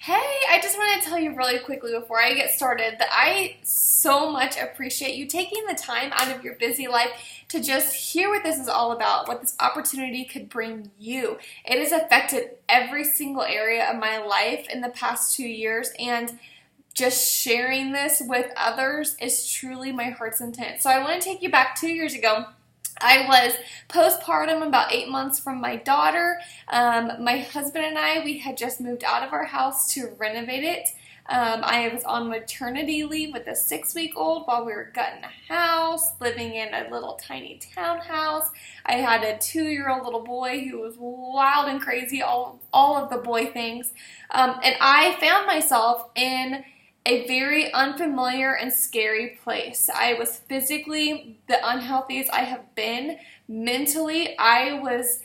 Hey, I just want to tell you really quickly before I get started that I so much appreciate you taking the time out of your busy life to just hear what this is all about, what this opportunity could bring you. It has affected every single area of my life in the past 2 years, and just sharing this with others is truly my heart's intent. So I want to take you back 2 years ago. I was postpartum, about 8 months from my daughter. My husband and we had just moved out of our house to renovate it. I was on maternity leave with a 6-week-old while we were gutting a house, living in a little tiny townhouse. I had a 2-year-old little boy who was wild and crazy, all of the boy things. And I found myself in a very unfamiliar and scary place. I was physically the unhealthiest I have been. Mentally, I was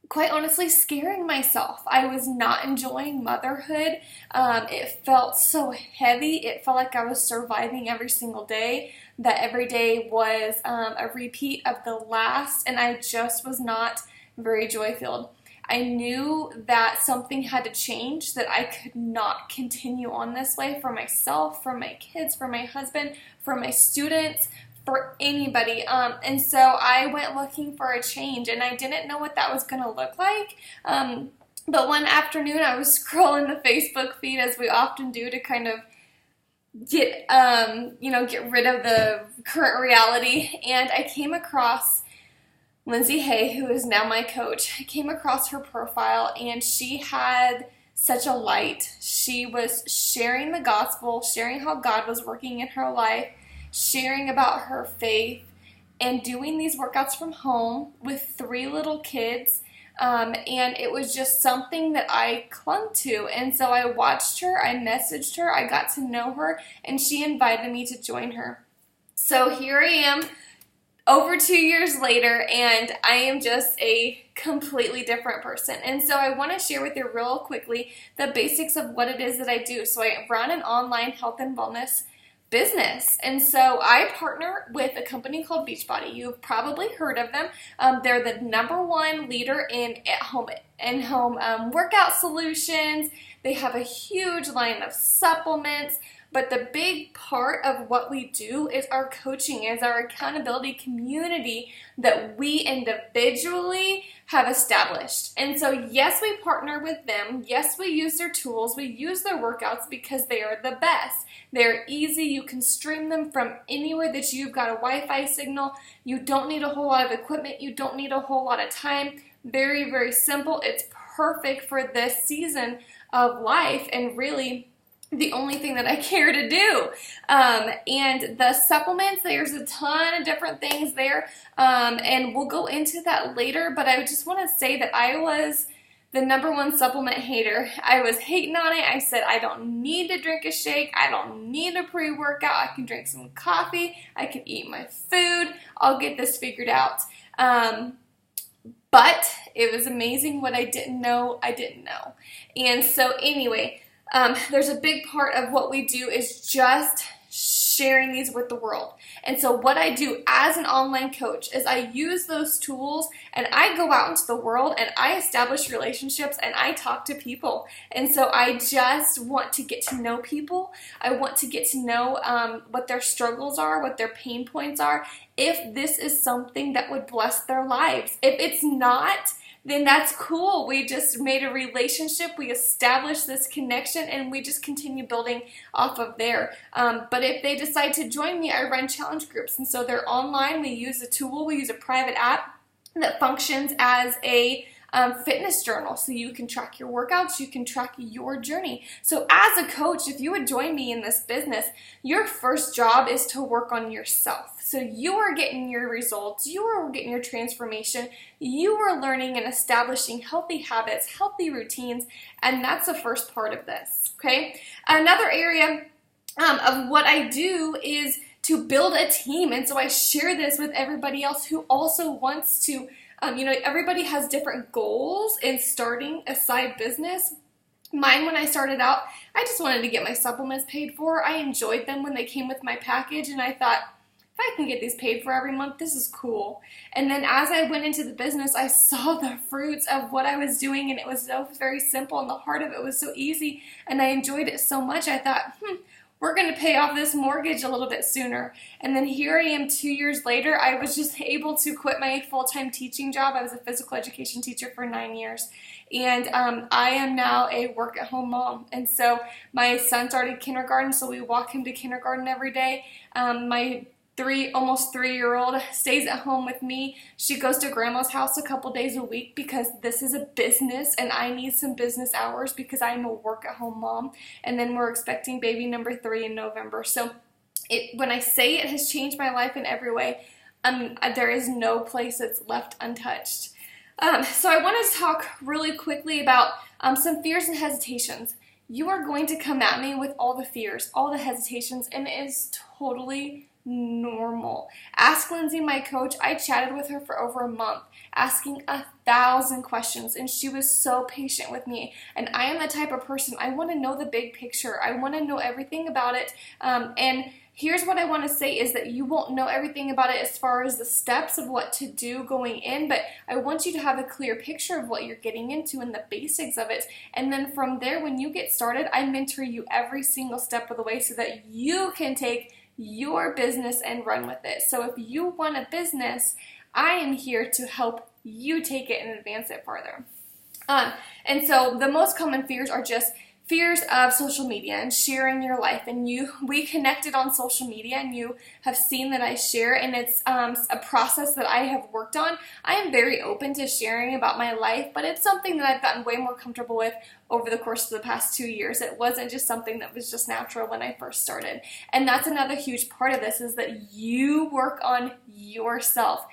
quite honestly scaring myself. I was not enjoying motherhood. It felt so heavy. It felt like I was surviving every single day, that every day was a repeat of the last, and I just was not very joy-filled. I knew that something had to change, that I could not continue on this way for myself, for my kids, for my husband, for my students, for anybody. And so I went looking for a change, and I didn't know what that was going to look like. But one afternoon I was scrolling the Facebook feed, as we often do, to kind of get rid of the current reality, and I came across Lindsay Hay, who is now my coach. I came across her profile, and she had such a light. She was sharing the gospel, sharing how God was working in her life, sharing about her faith, and doing these workouts from home with 3 little kids. And it was just something that I clung to. And so I watched her, I messaged her, I got to know her, and she invited me to join her. So here I am, over 2 years later, and I am just a completely different person. And so I want to share with you real quickly the basics of what it is that I do. So I run an online health and wellness business. And so I partner with a company called Beachbody. You've probably heard of them. They're the #1 leader in at-home workout solutions. They have a huge line of supplements. But the big part of what we do is our coaching, is our accountability community that we individually have established. And so yes, we partner with them. Yes, we use their tools. We use their workouts because they are the best. They're easy. You can stream them from anywhere that you've got a Wi-Fi signal. You don't need a whole lot of equipment. You don't need a whole lot of time. Very, very simple. It's perfect for this season of life, and really the only thing that I care to do. And the supplements, there's a ton of different things there, and we'll go into that later, but I just want to say that I was the #1 supplement hater. I was hating on it. I said, I don't need to drink a shake. I don't need a pre-workout. I can drink some coffee. I can eat my food. I'll get this figured out. But it was amazing what I didn't know. And so anyway, there's a big part of what we do is just sharing these with the world. And so what I do as an online coach is I use those tools, and I go out into the world and I establish relationships and I talk to people. And so I just want to get to know people. I want to get to know what their struggles are, what their pain points are, if this is something that would bless their lives. If it's not, then that's cool. We just made a relationship, we established this connection, and we just continue building off of there. But if they decide to join me, I run challenge groups, and so they're online. We use a tool, we use a private app that functions as a fitness journal, so you can track your workouts, you can track your journey. So as a coach, if you would join me in this business, your first job is to work on yourself. So you are getting your results, you are getting your transformation, you are learning and establishing healthy habits, healthy routines, and that's the first part of this, okay? Another area of what I do is to build a team, and so I share this with everybody else who also wants to, everybody has different goals in starting a side business. Mine, when I started out, I just wanted to get my supplements paid for. I enjoyed them when they came with my package, and I thought, I can get these paid for every month, this is cool. And then as I went into the business, I saw the fruits of what I was doing, and it was so very simple, and the heart of it was so easy, and I enjoyed it so much. I thought, we're going to pay off this mortgage a little bit sooner. And then here I am 2 years later. I was just able to quit my full-time teaching job. I was a physical education teacher for 9 years. And I am now a work-at-home mom. And so my son started kindergarten, so we walk him to kindergarten every day. My almost 3-year-old stays at home with me. She goes to grandma's house a couple days a week because this is a business and I need some business hours because I'm a work-at-home mom. And then we're expecting baby number 3 in November. So when I say it has changed my life in every way, there is no place that's left untouched. So I want to talk really quickly about some fears and hesitations. You are going to come at me with all the fears, all the hesitations, and it is totally normal. Ask Lindsay, my coach. I chatted with her for over a month, asking 1,000 questions, and she was so patient with me. And I am the type of person, I want to know the big picture. I want to know everything about it. And here's what I want to say is that you won't know everything about it as far as the steps of what to do going in, but I want you to have a clear picture of what you're getting into and the basics of it. And then from there, when you get started, I mentor you every single step of the way so that you can take your business and run with it. So if you want a business, I am here to help you take it and advance it further. And so the most common fears are just fears of social media and sharing your life. And we connected on social media, and you have seen that I share, and it's a process that I have worked on. I am very open to sharing about my life, but it's something that I've gotten way more comfortable with over the course of the past 2 years. It wasn't just something that was just natural when I first started. And that's another huge part of this, is that you work on yourself.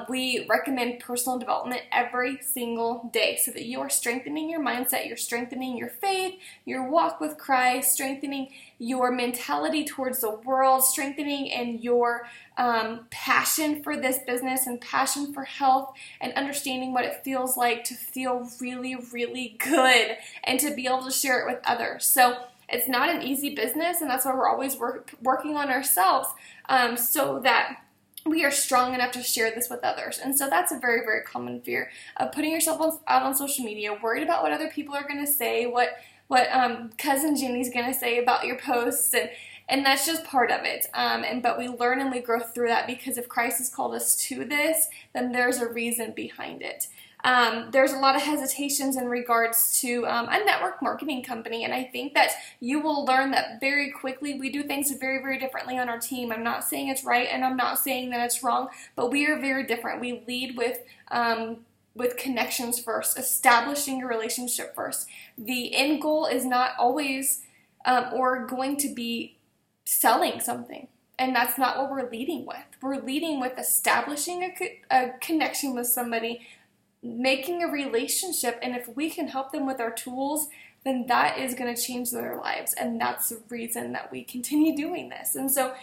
We recommend personal development every single day so that you are strengthening your mindset, you're strengthening your faith, your walk with Christ, strengthening your mentality towards the world, strengthening in your passion for this business and passion for health, and understanding what it feels like to feel really, really good and to be able to share it with others. So it's not an easy business, and that's why we're always working on ourselves so that we are strong enough to share this with others. And so that's a very, very common fear of putting yourself out on social media, worried about what other people are going to say, what cousin Jenny's going to say about your posts, and that's just part of it. But we learn and we grow through that, because if Christ has called us to this, then there's a reason behind it. There's a lot of hesitations in regards to a network marketing company, and I think that you will learn that very quickly. We do things very, very differently on our team. I'm not saying it's right, and I'm not saying that it's wrong, but we are very different. We lead with connections first, establishing a relationship first. The end goal is not always or going to be selling something. And that's not what we're leading with. We're leading with establishing a connection with somebody, making a relationship, and if we can help them with our tools, then that is going to change their lives. And that's the reason that we continue doing this. And so,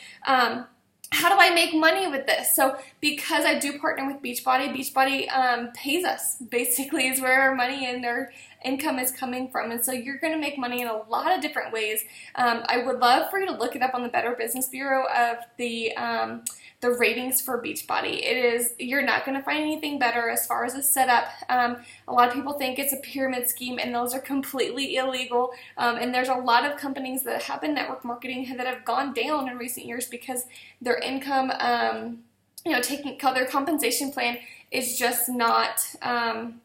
how do I make money with this? So because I do partner with Beachbody pays us, basically, is where our money and their income is coming from. And so you're going to make money in a lot of different ways. I would love for you to look it up on the Better Business Bureau of the ratings for Beachbody. You're not going to find anything better as far as a setup. A lot of people think it's a pyramid scheme, and those are completely illegal. And there's a lot of companies that have been network marketing that have gone down in recent years because their income, their compensation plan is just not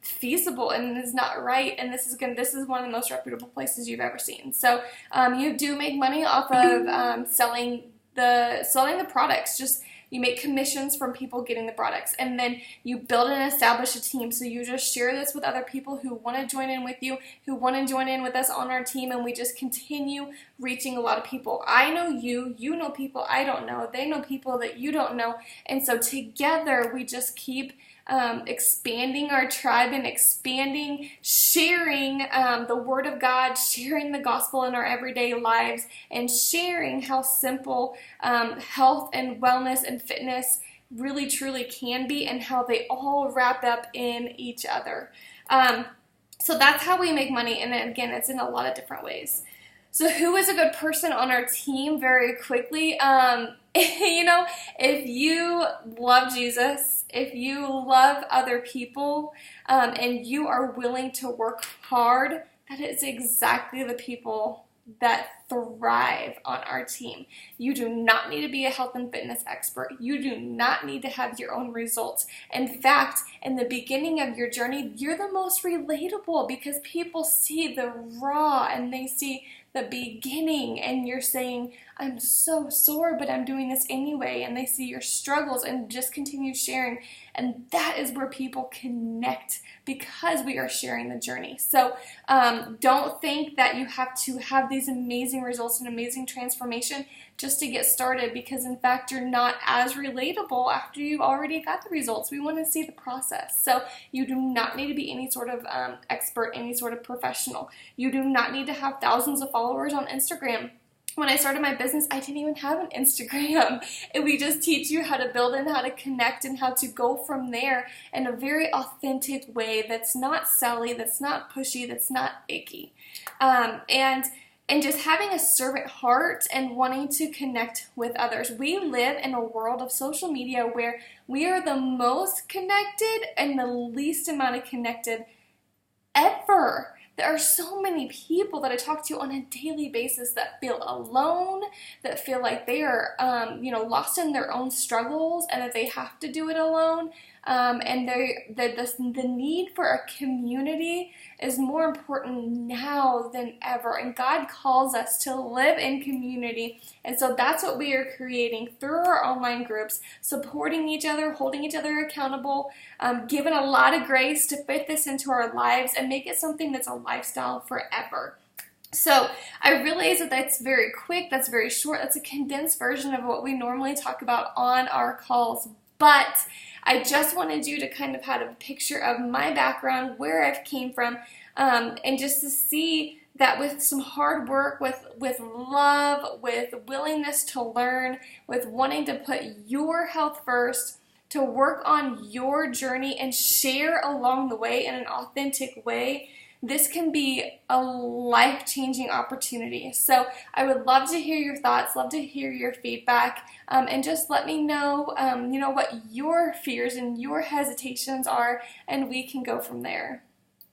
feasible and is not right. And this is one of the most reputable places you've ever seen. So you do make money off of selling the products. You make commissions from people getting the products, and then you build and establish a team. So you just share this with other people who want to join in with you, who want to join in with us on our team, and we just continue reaching a lot of people. I know you know people I don't know, they know people that you don't know, and so together we just keep expanding our tribe and sharing the Word of God, sharing the gospel in our everyday lives, and sharing how simple health and wellness and fitness really truly can be, and how they all wrap up in each other. So that's how we make money, and again, it's in a lot of different ways. So who is a good person on our team? Very quickly, if you love Jesus, if you love other people, and you are willing to work hard, that is exactly the people that thrive on our team. You do not need to be a health and fitness expert. You do not need to have your own results. In fact, in the beginning of your journey, you're the most relatable because people see the raw and they see the beginning, and you're saying, I'm so sore, but I'm doing this anyway, and they see your struggles and just continue sharing, and that is where people connect because we are sharing the journey. So don't think that you have to have these amazing results and amazing transformation just to get started, because in fact you're not as relatable after you've already got the results. We want to see the process. So you do not need to be any sort of expert, any sort of professional. You do not need to have thousands of followers on Instagram. When I started my business, I didn't even have an Instagram. And we just teach you how to build and how to connect and how to go from there in a very authentic way that's not selly, that's not pushy, that's not icky. And just having a servant heart and wanting to connect with others. We live in a world of social media where we are the most connected and the least amount of connected ever. There are so many people that I talk to on a daily basis that feel alone, that feel like they are, lost in their own struggles and that they have to do it alone. And the need for a community is more important now than ever. And God calls us to live in community. And so that's what we are creating through our online groups, supporting each other, holding each other accountable, giving a lot of grace to fit this into our lives and make it something that's a lifestyle forever. So I realize that that's very quick, that's very short, that's a condensed version of what we normally talk about on our calls. But I just wanted you to kind of have a picture of my background, where I've came from, and just to see that with some hard work, with love, with willingness to learn, with wanting to put your health first, to work on your journey and share along the way in an authentic way, this can be a life-changing opportunity. So I would love to hear your thoughts, love to hear your feedback, and just let me know, what your fears and your hesitations are, and we can go from there.